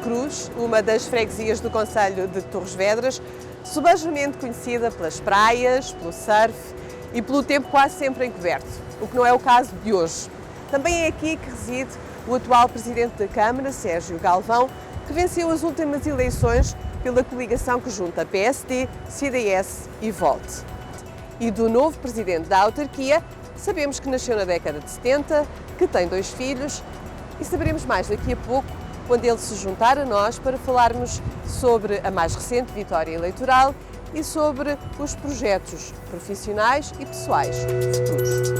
Cruz, uma das freguesias do concelho de Torres Vedras, subejamente conhecida pelas praias, pelo surf e pelo tempo quase sempre encoberto, o que não é o caso de hoje. Também é aqui que reside o atual Presidente da Câmara, Sérgio Galvão, que venceu as últimas eleições pela coligação que junta PSD, CDS e Volt. E do novo Presidente da autarquia, sabemos que nasceu na década de 70, que tem 2 filhos e saberemos mais daqui a pouco, quando ele se juntar a nós para falarmos sobre a mais recente vitória eleitoral e sobre os projetos profissionais e pessoais futuros.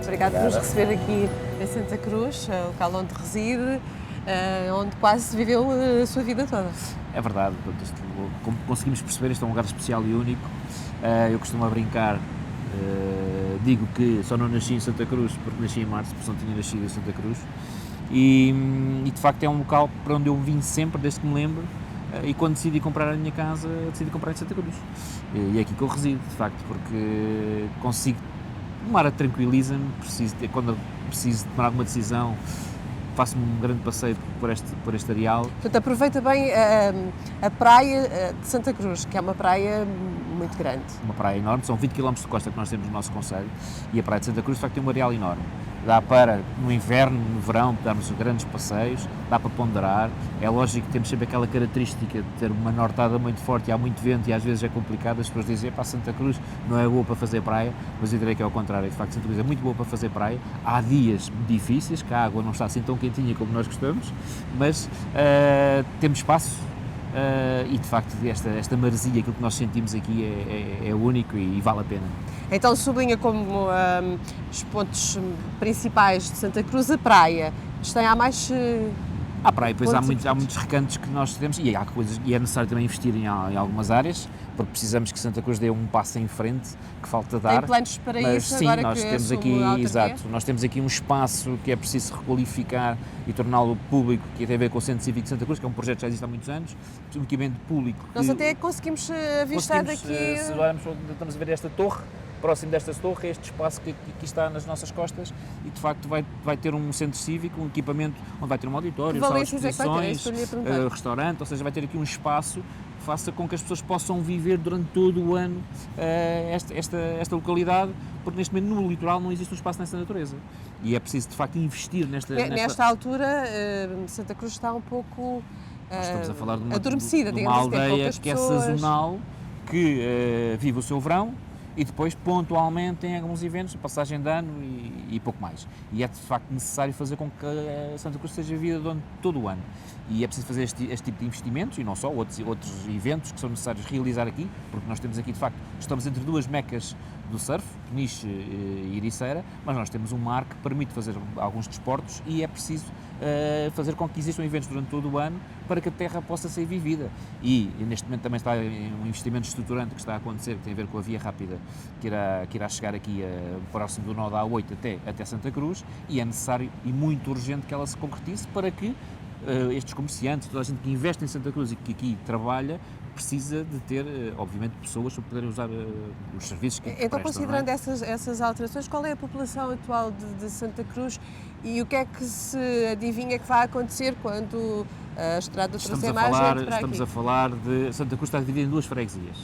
Obrigado por nos receber aqui em Santa Cruz, local onde reside, onde quase viveu a sua vida toda. É verdade, como conseguimos perceber, este é um lugar especial e único. Eu costumo brincar, digo que só não nasci em Santa Cruz porque nasci em março, porque não tinha nascido em Santa Cruz. E de facto é um local para onde eu vim sempre, desde que me lembro, e quando decidi comprar a minha casa, decidi comprar em Santa Cruz. E é aqui que eu resido, de facto, porque consigo. O mar tranquiliza-me, quando preciso de tomar alguma decisão, faço-me um grande passeio por este areal. Portanto, aproveita bem a praia de Santa Cruz, que é uma praia muito grande. Uma praia enorme, são 20 km de costa que nós temos no nosso concelho, e a praia de Santa Cruz, de facto, tem um areal enorme. Dá para, no inverno, no verão, darmos grandes passeios, dá para ponderar. É lógico que temos sempre aquela característica de ter uma nortada muito forte e há muito vento e às vezes é complicado. As pessoas dizem, pá, Santa Cruz não é boa para fazer praia, mas eu direi que é ao contrário. De facto, Santa Cruz é muito boa para fazer praia. Há dias difíceis, que a água não está assim tão quentinha como nós gostamos, mas temos espaço. E de facto esta maresia, aquilo que nós sentimos aqui é único e vale a pena. Então sublinha como os pontos principais de Santa Cruz a praia. Há mais... Há praia, pois há muitos recantos que nós temos e é necessário também investir em algumas áreas, porque precisamos que Santa Cruz dê um passo em frente, que falta dar. Tem planos para mas, isso sim, agora nós que temos aqui, exato, nós temos aqui um espaço que é preciso requalificar e torná-lo público, que tem a ver com o Centro Cívico de Santa Cruz, que é um projeto que já existe há muitos anos, um equipamento público. Nós até conseguimos avistar daqui... Se olharmos, estamos a ver esta torre, próximo desta torre, este espaço que aqui está nas nossas costas e de facto vai ter um centro cívico, um equipamento onde vai ter um auditório, salas de exposições, restaurante, ou seja, vai ter aqui um espaço que faça com que as pessoas possam viver durante todo o ano esta localidade, porque neste momento no litoral não existe um espaço nessa natureza e é preciso de facto investir nesta altura. Santa Cruz está um pouco estamos a falar de adormecida, de uma aldeia que é sazonal, que vive o seu verão e depois pontualmente tem alguns eventos, passagem de ano e pouco mais. E é de facto necessário fazer com que a Santa Cruz seja vivida durante todo o ano. E é preciso fazer este tipo de investimentos e não só, outros eventos que são necessários realizar aqui, porque nós temos aqui de facto, estamos entre duas mecas do surf, Peniche e Ericeira, mas nós temos um mar que permite fazer alguns desportos e é preciso fazer com que existam eventos durante todo o ano para que a terra possa ser vivida. E neste momento também está um investimento estruturante que está a acontecer, que tem a ver com a via rápida que irá chegar aqui próximo do nó da A8 até Santa Cruz, e é necessário e muito urgente que ela se concretize para que estes comerciantes, toda a gente que investe em Santa Cruz e que aqui trabalha, precisa de ter, obviamente, pessoas para poderem usar os serviços que Então, prestam, considerando essas alterações, qual é a população atual de Santa Cruz e o que é que se adivinha que vai acontecer quando a estrada trouxer mais gente para aqui? Estamos a falar de... Santa Cruz está dividida em 2 freguesias,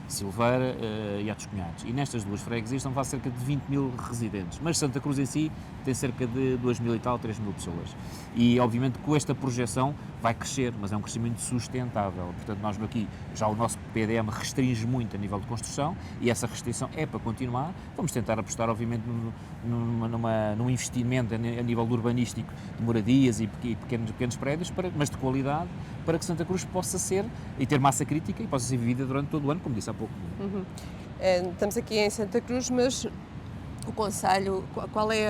Silveira e Atos Cunhados, e nestas 2 freguesias estão a cerca de 20 mil residentes, mas Santa Cruz em si tem cerca de 2 mil e tal, 3 mil pessoas, e obviamente com esta projeção vai crescer, mas é um crescimento sustentável. Portanto, nós aqui, já o nosso PDM restringe muito a nível de construção e essa restrição é para continuar. Vamos tentar apostar, obviamente, num investimento a nível urbanístico de moradias e pequenos prédios, mas de qualidade, para que Santa Cruz possa ser e ter massa crítica e possa ser vivida durante todo o ano, como disse há pouco. Uhum. Estamos aqui em Santa Cruz, mas o concelho, qual é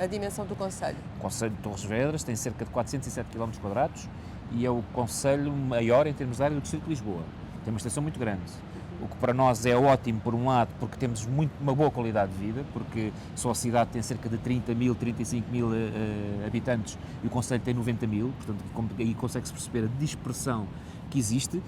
a dimensão do concelho? O concelho de Torres Vedras tem cerca de 407 km² e é o concelho maior em termos de área do distrito de Lisboa. Tem uma extensão muito grande, o que para nós é ótimo por um lado, porque temos uma boa qualidade de vida, porque só a cidade tem cerca de 30 mil, 35 mil habitantes e o concelho tem 90 mil, portanto aí consegue-se perceber a dispersão que existe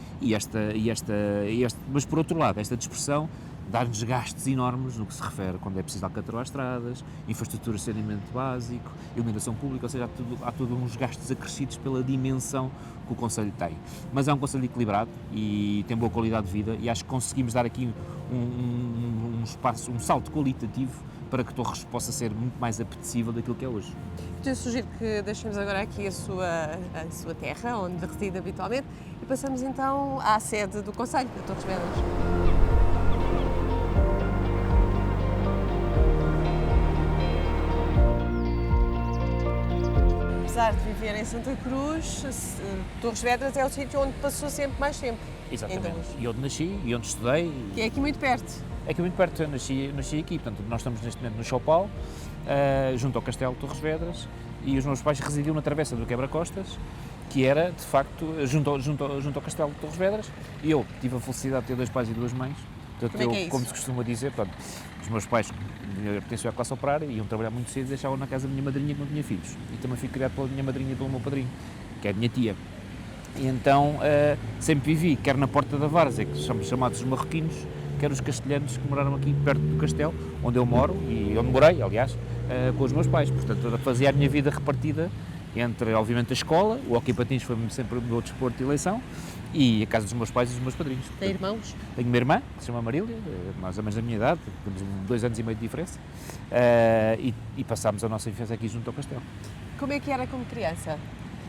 mas por outro lado, esta dispersão dá-nos gastos enormes no que se refere quando é preciso alcatroar estradas, infraestrutura de saneamento básico, iluminação pública, ou seja, há todos uns gastos acrescidos pela dimensão que o concelho tem. Mas é um concelho equilibrado e tem boa qualidade de vida e acho que conseguimos dar aqui um salto qualitativo para que Torres possa ser muito mais apetecível daquilo que é hoje. Então, eu sugiro que deixemos agora aqui a sua terra, onde reside habitualmente, e passamos então à sede do concelho, de Torres Vedras. Apesar de viver em Santa Cruz, Torres Vedras é o sítio onde passou sempre mais tempo. Exatamente. E onde nasci, e onde estudei. Que é aqui muito perto. É aqui muito perto, eu nasci aqui, portanto, nós estamos neste momento no Chopal, junto ao Castelo de Torres Vedras, e os meus pais residiam na travessa do Quebra-Costas, que era, de facto, junto ao Castelo de Torres Vedras, e eu tive a felicidade de ter 2 pais e 2 mães. Portanto, como se costuma dizer, portanto, os meus pais pertenciam à classe operária, iam trabalhar muito cedo e deixavam na casa da minha madrinha que não tinha filhos. E também fui criado pela minha madrinha e pelo meu padrinho, que é a minha tia. E então sempre vivi, quer na Porta da Várzea, que são chamados os marroquinos, quer os castelhanos que moraram aqui perto do castelo, onde eu moro e onde morei, aliás, com os meus pais. Portanto, fazia a minha vida repartida entre, obviamente, a escola, o hóquei patins foi sempre o meu desporto de eleição, e a casa dos meus pais e dos meus padrinhos. Tem irmãos? Tenho uma irmã, que se chama Marília, mais ou menos da minha idade, temos 2 anos e meio de diferença, e passámos a nossa infância aqui junto ao castelo. Como é que era como criança?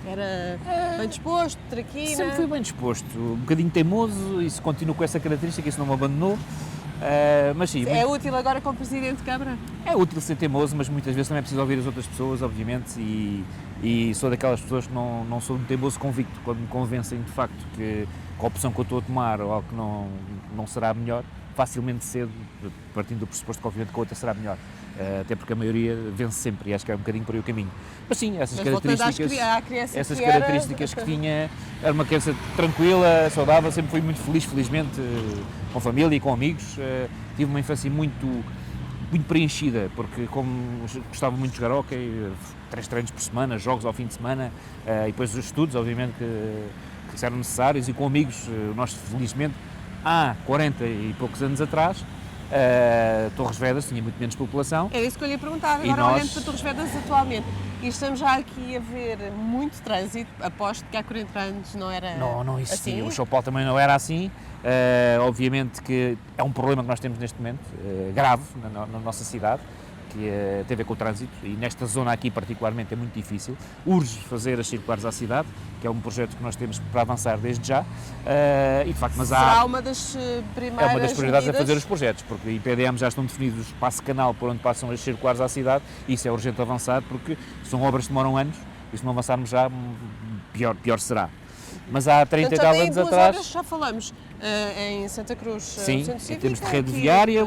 Era bem disposto, traquina? Sempre fui bem disposto, um bocadinho teimoso, isso continua com essa característica, isso não me abandonou. Mas sim, é útil agora como Presidente de Câmara? É útil ser teimoso, mas muitas vezes também é preciso ouvir as outras pessoas, obviamente, e sou daquelas pessoas que não sou um teimoso convicto, quando me convencem de facto que a opção que eu estou a tomar ou que não será a melhor, facilmente cedo, partindo do pressuposto que obviamente que a outra será melhor. Até porque a maioria vence sempre e acho que é um bocadinho por aí o caminho. Mas sim, essas características que tinha, era uma criança tranquila, saudável, sempre fui muito feliz, felizmente, com família e com amigos. Tive uma infância muito preenchida, porque como gostava muito de jogar hóquei, 3 treinos por semana, jogos ao fim de semana, e depois os estudos, obviamente, que eram necessários, e com amigos, nós felizmente, há 40 e poucos anos atrás, Torres Vedras tinha muito menos população. É isso que eu lhe ia perguntar, agora olhando para Torres Vedras atualmente, e estamos já aqui a ver muito trânsito, aposto que há 40 anos não era não existia, assim. O Chopal também não era assim, obviamente que é um problema que nós temos neste momento, grave na nossa cidade, que tem a ver com o trânsito, e nesta zona aqui particularmente é muito difícil. Urge fazer as circulares à cidade, que é um projeto que nós temos para avançar desde já, e de facto, mas será uma das primeiras é uma das prioridades medidas? A fazer os projetos, porque em PDM já estão definidos o espaço canal por onde passam as circulares à cidade, e isso é urgente avançar, porque são obras que demoram anos, e se não avançarmos já, pior será. Mas há 30 e tal anos atrás... Horas já falamos em Santa Cruz, sim, o Centro Cívico, em termos de rede viária,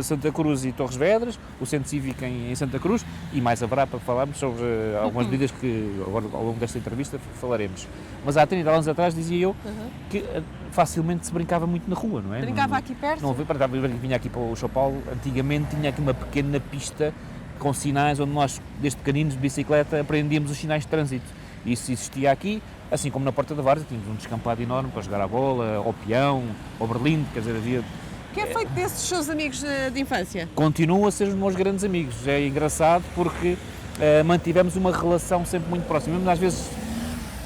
Santa Cruz e Torres Vedras, o Centro Cívico em Santa Cruz, e mais haverá para falarmos sobre algumas medidas que agora ao longo desta entrevista falaremos. Mas há 30 anos atrás dizia eu que facilmente se brincava muito na rua, não é? Brincava aqui perto? Não, vinha aqui para o São Paulo, antigamente tinha aqui uma pequena pista com sinais onde nós, desde pequeninos de bicicleta, aprendíamos os sinais de trânsito. Isso existia aqui, assim como na Porta da Várzea, tínhamos um descampado enorme para jogar à bola, ao peão, ao berlinde, quer dizer, havia... O que é feito desses seus amigos de infância? Continuam a ser os meus grandes amigos, é engraçado porque mantivemos uma relação sempre muito próxima, mesmo às vezes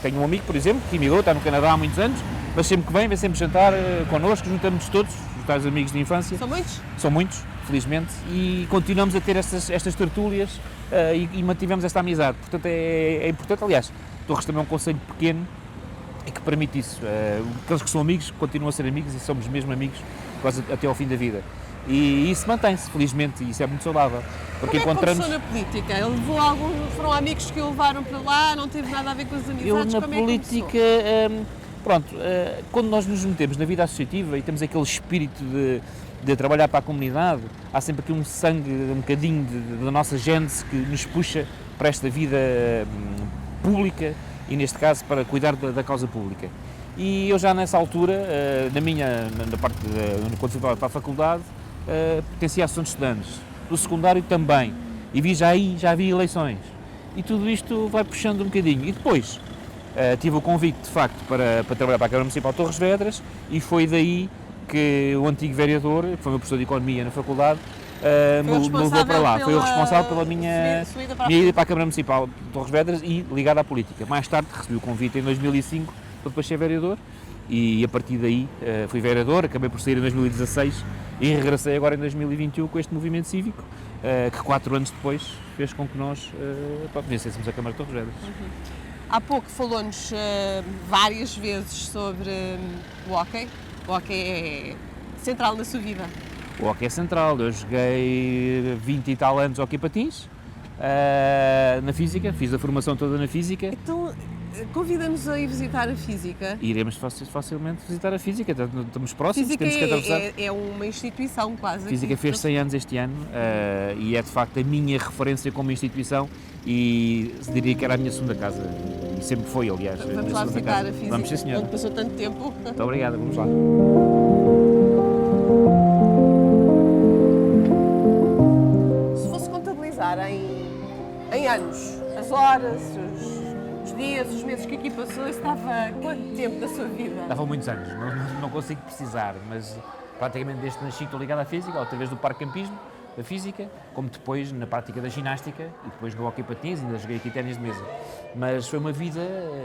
tenho um amigo, por exemplo, que emigrou, está no Canadá há muitos anos, mas sempre que vem sempre jantar connosco, juntamos-nos todos, os tais amigos de infância. São muitos? São muitos, felizmente, e continuamos a ter estas tertúlias e mantivemos esta amizade, portanto é importante, aliás, Torres também é um concelho pequeno e que permite isso, aqueles que são amigos continuam a ser amigos e somos mesmo amigos quase até ao fim da vida. E isso mantém-se, felizmente, e isso é muito saudável. Porque como é que começou na política? Ele levou foram amigos que o levaram para lá, não teve nada a ver com as amizades? Eu na política, quando nós nos metemos na vida associativa e temos aquele espírito de trabalhar para a comunidade, há sempre aqui um sangue, um bocadinho da nossa gênese que nos puxa para esta vida pública e, neste caso, para cuidar da causa pública. E eu já nessa altura, quando fui para a faculdade, pertencia à Associação de Estudantes, do secundário também, e já havia eleições, e tudo isto vai puxando um bocadinho. E depois, tive o convite, de facto, para trabalhar para a Câmara Municipal de Torres Vedras e foi daí que o antigo vereador, que foi meu professor de Economia na faculdade, me levou para lá. Foi o responsável pela minha ida para a Câmara Municipal de Torres Vedras e ligado à política. Mais tarde recebi o convite em 2005 para depois ser vereador e a partir daí fui vereador, acabei por sair em 2016 e regressei agora em 2021 com este movimento cívico que 4 anos depois fez com que nós vencêssemos a Câmara de Torres Vedras. Há pouco falou-nos várias vezes sobre o hóquei. O hóquei é central na sua vida. O hóquei é central. Eu joguei 20 e tal anos hóquei patins, na Física, fiz a formação toda na Física. Então, convida-nos a ir visitar a Física. Iremos facilmente visitar a Física, estamos próximos, Física temos que atravessar. É uma instituição quase. A Física fez 100 anos este ano e é de facto a minha referência como instituição e diria que era a minha segunda casa, e sempre foi, aliás. Vamos lá visitar a Física, vamos, sim, senhora. Onde passou tanto tempo. Muito obrigado, vamos lá. Se fosse contabilizar em anos, as horas, os dias, os meses que aqui passou, estava quanto tempo da sua vida? Estava muitos anos, não consigo precisar, mas praticamente desde que nasci estou ligado à Física, através do Parque Campismo, da Física, como depois na prática da ginástica e depois no hóquei patins, ainda joguei aqui ténis de mesa. Mas foi uma vida,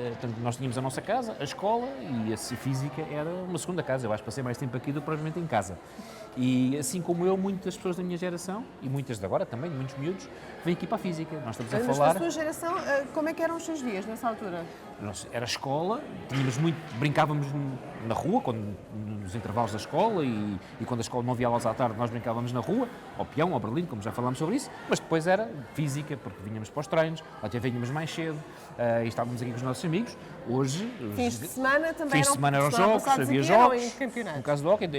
portanto, nós tínhamos a nossa casa, a escola, e a Física era uma segunda casa. Eu acho que passei mais tempo aqui do que provavelmente em casa. E assim como eu, muitas pessoas da minha geração, e muitas de agora também, muitos miúdos, vêm aqui para a Física. Nós estamos a falar... Mas na sua geração, como é que eram os seus dias nessa altura? Era escola, brincávamos na rua, nos intervalos da escola e quando a escola não havia aulas à tarde nós brincávamos na rua, ao peão, ao berlim, como já falámos sobre isso, mas depois era Física, porque vinhamos para os treinos, até vinhamos mais cedo e estávamos aqui com os nossos amigos. Hoje... Fins de semana também fins de semana eram jogos, havia jogos, no caso do hóquei,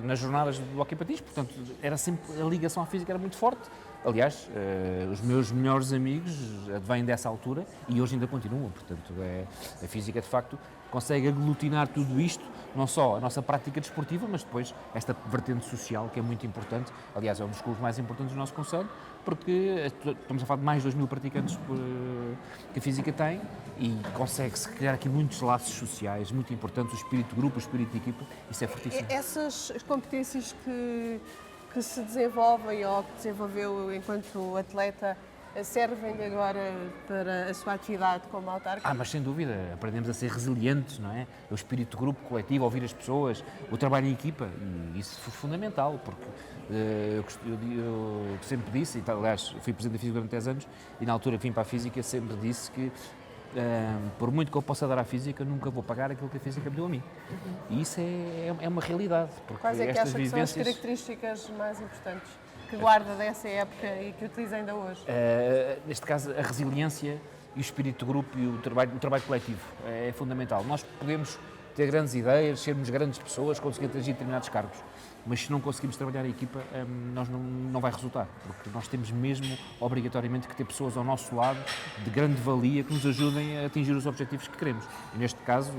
nas jornadas do hóquei patins, portanto era sempre, a ligação à Física era muito forte. Aliás, os meus melhores amigos vêm dessa altura e hoje ainda continuam, portanto, a Física de facto consegue aglutinar tudo isto, não só a nossa prática desportiva, mas depois esta vertente social que é muito importante. Aliás, é um dos clubes mais importantes do nosso concelho, porque estamos a falar de mais de 2.000 praticantes que a Física tem e consegue-se criar aqui muitos laços sociais muito importantes, o espírito de grupo, o espírito de equipa, isso é fortíssimo. Essas competências que se desenvolvem ou que desenvolveu enquanto atleta servem agora para a sua atividade como autarca? Mas sem dúvida, aprendemos a ser resilientes, não é? O espírito de grupo, coletivo, ouvir as pessoas, o trabalho em equipa, e isso foi fundamental, porque eu sempre disse, e, aliás, fui presidente da Física durante 10 anos, e na altura que vim para a Física sempre disse que por muito que eu possa dar à Física, nunca vou pagar aquilo que a Física me deu a mim. E isso é uma realidade. Porque quais é que estas acha vivências... que são as características mais importantes que guarda dessa época e que utiliza ainda hoje? Neste caso, a resiliência e o espírito de grupo e o trabalho coletivo é fundamental. Nós podemos ter grandes ideias, sermos grandes pessoas, conseguir atingir determinados cargos, mas se não conseguimos trabalhar em equipa, nós não vai resultar, porque nós temos mesmo, obrigatoriamente, que ter pessoas ao nosso lado de grande valia que nos ajudem a atingir os objetivos que queremos. E neste caso,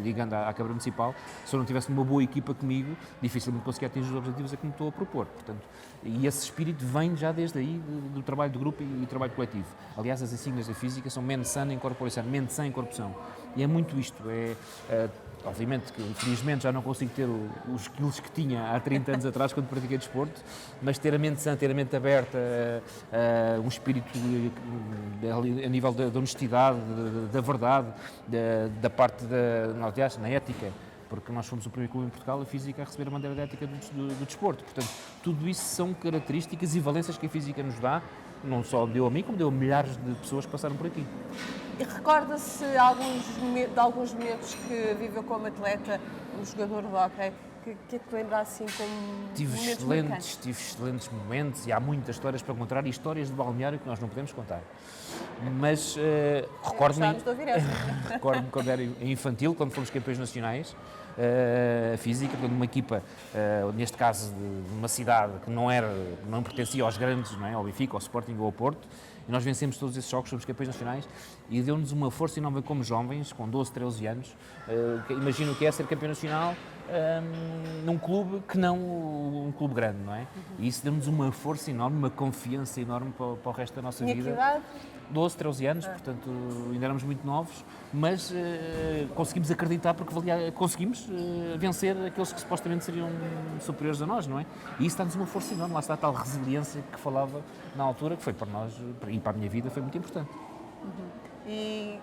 ligando à Câmara Municipal, se eu não tivesse uma boa equipa comigo, dificilmente conseguia atingir os objetivos a que me estou a propor. Portanto, e esse espírito vem já desde aí do trabalho de grupo e trabalho coletivo. Aliás, as insígnias da Física são mente sana em corpo sano, mente sã em corpo são. E é muito isto. Obviamente que, infelizmente, já não consigo ter os quilos que tinha há 30 anos atrás quando pratiquei desporto, mas ter a mente sã, ter a mente aberta, um espírito a nível da honestidade, da verdade, da parte aliás, na ética, porque nós fomos o primeiro clube em Portugal, a Física, a receber a bandeira de ética do desporto. Portanto, tudo isso são características e valências que a Física nos dá, não só deu a mim, como deu a milhares de pessoas que passaram por aqui. E recorda-se de alguns momentos que viveu como atleta, como jogador de hóquei, que te lembra assim como tive excelentes momentos e há muitas histórias para contar e histórias de balneário que nós não podemos contar. Mas recordo-me quando era infantil, quando fomos campeões nacionais, a Física, uma equipa, neste caso de uma cidade que não pertencia aos grandes, não é? Ao Benfica, ao Sporting ou ao Porto, e nós vencemos todos esses jogos, fomos campeões nacionais e deu-nos uma força enorme como jovens, com 12, 13 anos. Imagino o que é ser campeão nacional, num clube que não um clube grande, não é? E isso deu-nos uma força enorme, uma confiança enorme para o resto da nossa vida. Que idade? 12, 13 anos, portanto ainda éramos muito novos, mas conseguimos acreditar porque conseguimos vencer aqueles que supostamente seriam superiores a nós, não é? E isso dá-nos uma força enorme, lá está a tal resiliência que falava na altura, que foi para nós e para a minha vida foi muito importante. E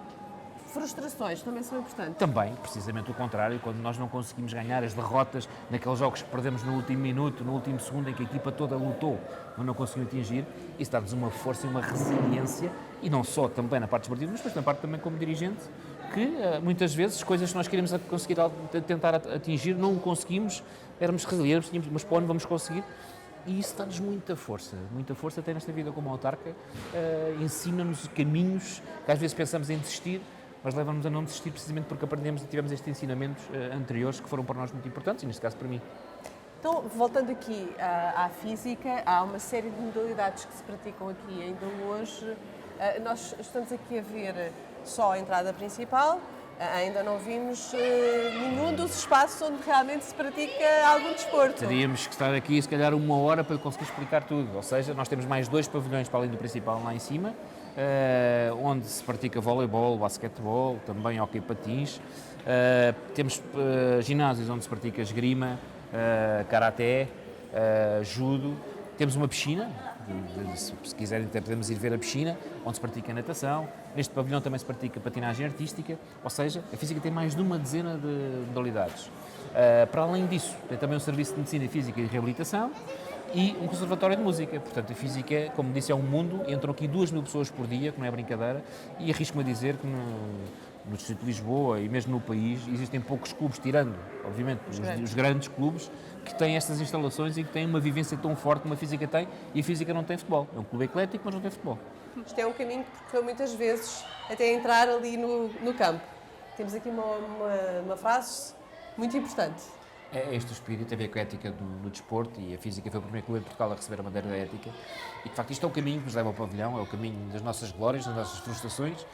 frustrações também são importantes. Também, precisamente o contrário, quando nós não conseguimos ganhar as derrotas naqueles jogos que perdemos no último minuto, no último segundo em que a equipa toda lutou, mas não conseguiu atingir, isso dá-nos uma força e uma resiliência, e não só também na parte esportiva, mas depois na parte também como dirigente, que muitas vezes coisas que nós queremos conseguir tentar atingir, não conseguimos, éramos resilientes, mas para onde vamos conseguir. E isso dá-nos muita força até nesta vida como autarca, ensina-nos caminhos que às vezes pensamos em desistir, mas leva-nos a não desistir precisamente porque aprendemos e tivemos estes ensinamentos anteriores que foram para nós muito importantes, e neste caso para mim. Então, voltando aqui à física, há uma série de modalidades que se praticam aqui ainda hoje. Nós estamos aqui a ver só a entrada principal, ainda não vimos nenhum dos espaços onde realmente se pratica algum desporto. Teríamos que estar aqui, se calhar, 1 hora para conseguir explicar tudo, ou seja, nós temos mais 2 pavilhões para além do principal lá em cima, onde se pratica voleibol, basquetebol, também hóquei patins. Temos ginásios onde se pratica esgrima, karaté, judo. Temos uma piscina, se quiserem até podemos ir ver a piscina, onde se pratica natação. Neste pavilhão também se pratica patinagem artística, ou seja, a física tem mais de uma dezena de modalidades. Para além disso, tem também um serviço de medicina física e reabilitação, e um conservatório de música. Portanto, a física, como disse, é um mundo, entram aqui 2.000 pessoas por dia, que não é brincadeira, e arrisco-me a dizer que no Distrito de Lisboa e mesmo no país existem poucos clubes, tirando, obviamente, os grandes clubes, que têm estas instalações e que têm uma vivência tão forte como a física tem, e a física não tem futebol. É um clube eclético, mas não tem futebol. Isto é um caminho que percorreu muitas vezes até entrar ali no campo. Temos aqui uma frase muito importante. É este o espírito, tem a ver com a ética do desporto, e a física foi o primeiro clube em Portugal a receber a bandeira da ética. E, de facto, isto é o caminho que nos leva ao pavilhão, é o caminho das nossas glórias, das nossas frustrações,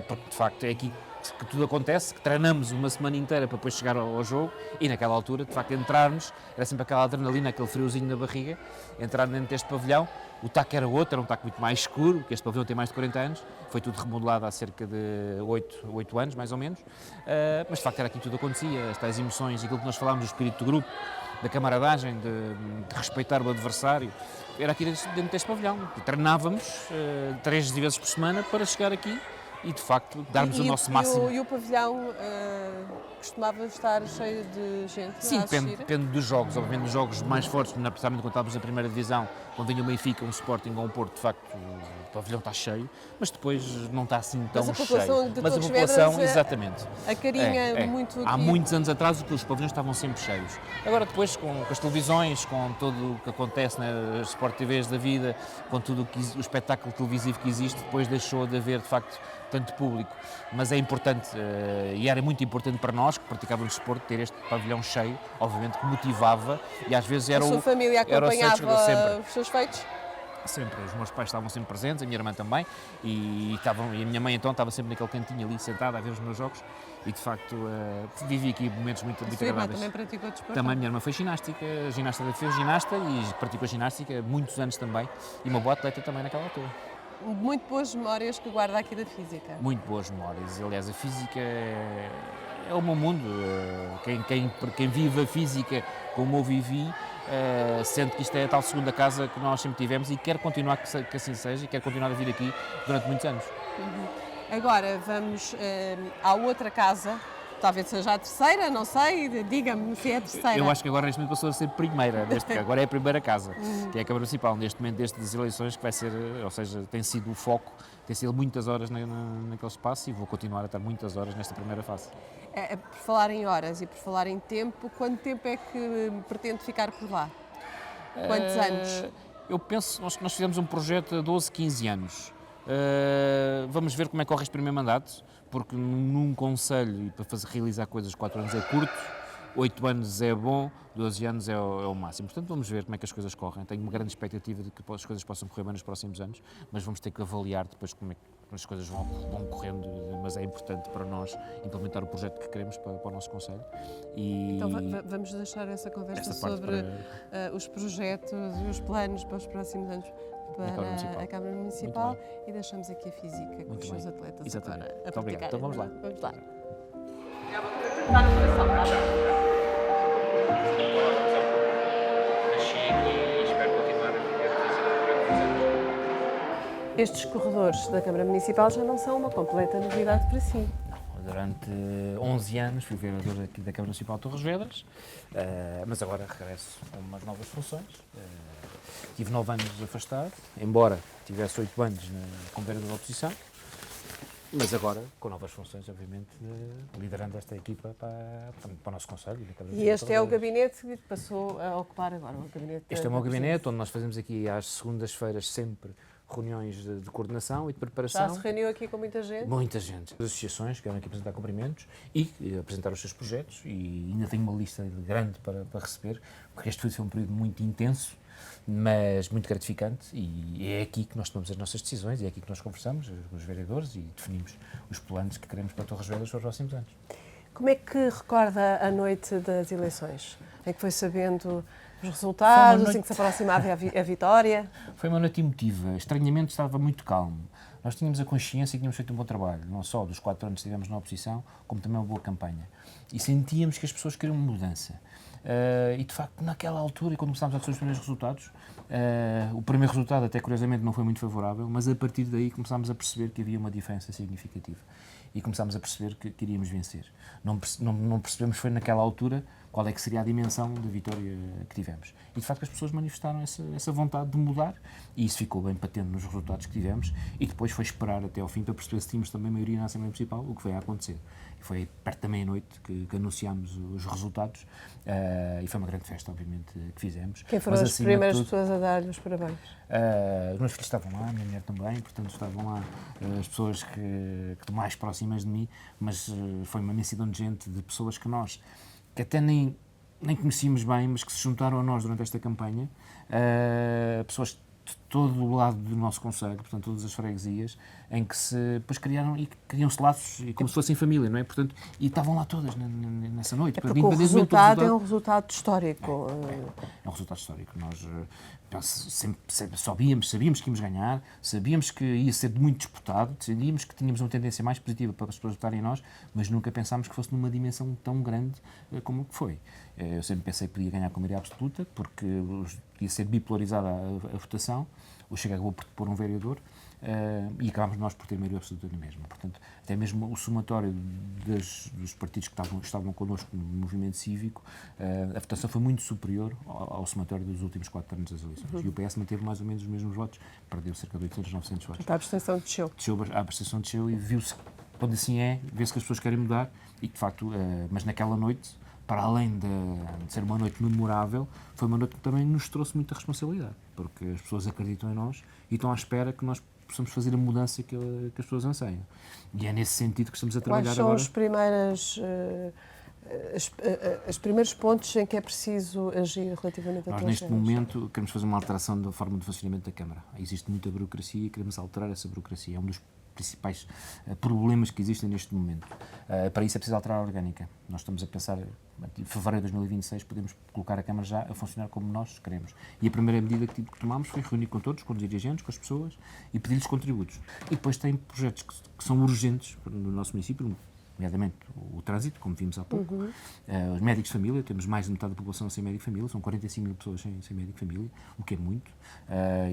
porque, de facto, é aqui que tudo acontece, que treinamos uma semana inteira para depois chegar ao jogo, e naquela altura, de facto, entrarmos, era sempre aquela adrenalina, aquele friozinho na barriga, entrar dentro deste pavilhão. O taco era outro, era um taco muito mais escuro, porque este pavilhão tem mais de 40 anos, foi tudo remodelado há cerca de 8 anos, mais ou menos, mas de facto era aqui que tudo acontecia, estas emoções, aquilo que nós falámos do espírito do grupo, da camaradagem, de respeitar o adversário, era aqui dentro deste pavilhão, e treinávamos 3 vezes por semana para chegar aqui e, de facto, darmos o nosso máximo. E o pavilhão costumava estar cheio de gente? Sim, depende dos jogos. Obviamente, dos jogos mais fortes, principalmente quando estávamos na primeira divisão, quando vinha o Benfica, um Sporting ou um Porto, de facto, o pavilhão está cheio, mas depois não está assim tão cheio. Mas a população, exatamente. A carinha muito... Há muitos anos atrás, os pavilhões estavam sempre cheios. Agora, depois, com as televisões, com tudo o que acontece nas Sport TVs da vida, com tudo o espetáculo televisivo que existe, depois deixou de haver, de facto, tanto público. Mas é importante, e era muito importante para nós, que praticávamos desporto, ter este pavilhão cheio, obviamente que motivava, e às vezes era a sua família acompanhava os seus feitos? Sempre, os meus pais estavam sempre presentes, a minha irmã também, e a minha mãe então estava sempre naquele cantinho ali, sentada a ver os meus jogos, e de facto vivi aqui momentos muito agradáveis. A sua irmã também praticou desporto? Também, a minha irmã foi ginástica fez ginasta e praticou ginástica muitos anos também, e uma boa atleta também naquela altura. Muito boas memórias que guarda aqui da física. Muito boas memórias. Aliás, a física é o meu mundo. Quem vive a física como eu vivi, sente que isto é a tal segunda casa que nós sempre tivemos e quer continuar que assim seja, e quer continuar a vir aqui durante muitos anos. Agora vamos à outra casa. Talvez seja a terceira, não sei, diga-me se é a terceira. Eu acho que agora neste momento passou a ser primeira, agora é a primeira casa, que é a Câmara Municipal, neste momento destas eleições, que vai ser, ou seja, tem sido o foco, tem sido muitas horas naquele espaço, e vou continuar a estar muitas horas nesta primeira fase. Por falar em horas e por falar em tempo, quanto tempo é que pretende ficar por lá? Quantos anos? Eu penso, nós fizemos um projeto há 12, 15 anos. Vamos ver como é que corre este primeiro mandato, porque num concelho, e para realizar coisas, 4 anos é curto, 8 anos é bom, 12 anos é o máximo. Portanto, vamos ver como é que as coisas correm. Tenho uma grande expectativa de que as coisas possam correr bem nos próximos anos, mas vamos ter que avaliar depois como é que as coisas vão correndo, mas é importante para nós implementar o projeto que queremos para o nosso concelho. Então vamos deixar essa conversa sobre os projetos e os planos para os próximos anos para a Câmara Municipal e deixamos aqui a física com os seus atletas. Exatamente. Agora a Muito obrigado. Então vamos lá. Vamos lá. Estes corredores da Câmara Municipal já não são uma completa novidade para si. Durante 11 anos fui vereador aqui da Câmara Municipal de Torres Vedras, mas agora regresso a umas novas funções. Tive 9 anos afastado, embora tivesse 8 anos como vereador da oposição, mas agora com novas funções, obviamente, liderando esta equipa para o nosso concelho. E este é o gabinete que passou a ocupar agora? O gabinete este é o meu gabinete, onde nós fazemos aqui às segundas-feiras sempre reuniões de coordenação e de preparação. Já se reuniu aqui com muita gente? Muita gente. As associações que querem aqui apresentar cumprimentos e apresentar os seus projetos, e ainda tenho uma lista grande para receber, porque este foi um período muito intenso, mas muito gratificante, e é aqui que nós tomamos as nossas decisões, é aqui que nós conversamos, os vereadores, e definimos os planos que queremos para Torres Vedras para os próximos anos. Como é que recorda a noite das eleições? É que foi sabendo os resultados, em que se aproximava a vitória? Foi uma noite emotiva. Estranhamente estava muito calmo. Nós tínhamos a consciência que tínhamos feito um bom trabalho, não só dos 4 anos que estivemos na oposição, como também uma boa campanha. E sentíamos que as pessoas queriam mudança. E de facto, naquela altura, e quando começámos a receber os primeiros resultados, o primeiro resultado até curiosamente não foi muito favorável, mas a partir daí começámos a perceber que havia uma diferença significativa. E começámos a perceber que iríamos vencer. Não percebemos, foi naquela altura, qual é que seria a dimensão da vitória que tivemos. E de facto as pessoas manifestaram essa vontade de mudar, e isso ficou bem patente nos resultados que tivemos, e depois foi esperar até ao fim para perceber se tínhamos também maioria na Assembleia Municipal, o que veio a acontecer. E foi perto da meia-noite que anunciámos os resultados, e foi uma grande festa, obviamente, que fizemos. Quem foram as primeiras pessoas a dar-lhe os parabéns? Os meus filhos estavam lá, a minha mulher também, portanto estavam lá as pessoas que estão mais próximas de mim, mas foi uma imensidão de gente, de pessoas que até nem conhecíamos bem, mas que se juntaram a nós durante esta campanha, pessoas de todo o lado do nosso concelho, portanto todas as freguesias, em que depois criam-se laços, e como se fossem família, não é? Portanto, e estavam lá todas nessa noite. É porque o resultado é um resultado histórico. É um resultado histórico. Nós sempre sabíamos que íamos ganhar, sabíamos que ia ser muito disputado, sabíamos que tínhamos uma tendência mais positiva para as pessoas votarem em nós, mas nunca pensámos que fosse numa dimensão tão grande como foi. Eu sempre pensei que podia ganhar com maioria absoluta, porque ia ser bipolarizada a votação. O Chega acabou por pôr um vereador, e acabámos nós por ter maioria absoluta na mesma. Portanto, até mesmo o somatório dos partidos que estavam connosco no movimento cívico, a votação foi muito superior ao somatório dos últimos 4 anos das eleições. E o PS manteve mais ou menos os mesmos votos, perdeu cerca de 800, 900 votos. A abstenção desceu. A abstenção desceu, e viu-se, quando assim vê-se que as pessoas querem mudar, e de facto, mas naquela noite, para além de ser uma noite memorável, foi uma noite que também nos trouxe muita responsabilidade, porque as pessoas acreditam em nós e estão à espera que nós possamos fazer a mudança que as pessoas anseiam. E é nesse sentido que estamos a trabalhar agora. Quais são os primeiros pontos em que é preciso agir relativamente a Nós, neste momento, queremos fazer uma alteração da forma de funcionamento da Câmara. Existe muita burocracia e queremos alterar essa burocracia. É um dos principais problemas que existem neste momento. Para isso é preciso alterar a orgânica. Nós estamos a pensar, em fevereiro de 2026, podemos colocar a Câmara já a funcionar como nós queremos. E a primeira medida que tomámos foi reunir com todos, com os dirigentes, com as pessoas, e pedir-lhes contributos. E depois tem projetos que são urgentes no nosso município, nomeadamente o trânsito, como vimos há pouco, os médicos de família, temos mais de metade da população sem médico de família, são 45 mil pessoas sem médico de família, o que é muito.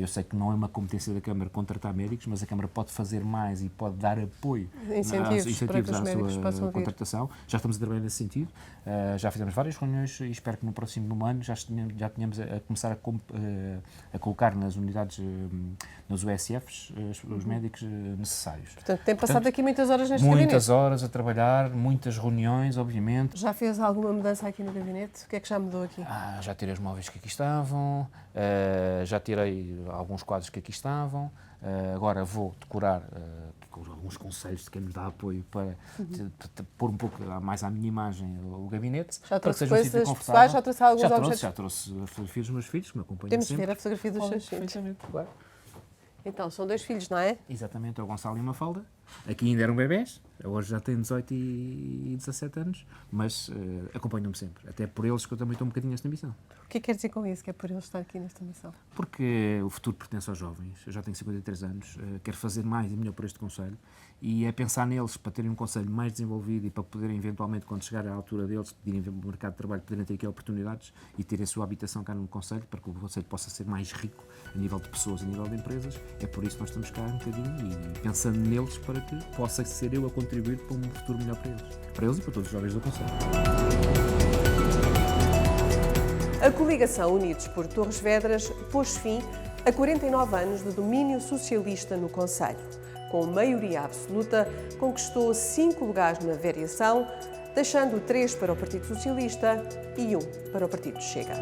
Eu sei que não é uma competência da Câmara contratar médicos, mas a Câmara pode fazer mais e pode dar apoio, incentivos para que os médicos possam vir. Contratação. Já estamos a trabalhar nesse sentido, já fizemos várias reuniões e espero que no próximo ano já tenhamos a começar a colocar nas unidades, nas USFs, os médicos necessários. Portanto, tem passado aqui muitas horas neste gabinete. Muitas horas a trabalhar, muitas reuniões, obviamente. Já fez alguma mudança aqui no gabinete? O que é que já mudou aqui? Já tirei os móveis que aqui estavam, já tirei alguns quadros que aqui estavam, agora vou decorar com alguns conselhos de quem nos dá apoio para pôr um pouco mais à minha imagem o gabinete. Já trouxe coisas pessoais, já trouxe alguns objetos? Já trouxe a fotografia dos meus filhos, que me acompanham Temos sempre. Temos de ver a fotografia dos seus filhos. Claro. Então, são 2 filhos, não é? Exatamente, é o Gonçalo e a Mafalda. Aqui ainda eram bebés, hoje já têm 18 e 17 anos, mas acompanham-me sempre. Até por eles que eu também estou um bocadinho nesta missão. O que quer dizer com isso, que é por eles estar aqui nesta missão? Porque o futuro pertence aos jovens. Eu já tenho 53 anos, quero fazer mais e melhor por este concelho e é pensar neles para terem um concelho mais desenvolvido e para poderem eventualmente, quando chegar à altura deles, pedirem vir para o mercado de trabalho, poderem ter aqui oportunidades e terem a sua habitação cá no concelho para que o concelho possa ser mais rico a nível de pessoas, a nível de empresas. É por isso que nós estamos cá um bocadinho e pensando neles para que possa ser eu a contribuir para um futuro melhor para eles e para todos os jovens do concelho. A coligação Unidos por Torres Vedras pôs fim a 49 anos de domínio socialista no concelho. Com maioria absoluta, conquistou 5 lugares na variação, deixando 3 para o Partido Socialista e 1 para o Partido Chega.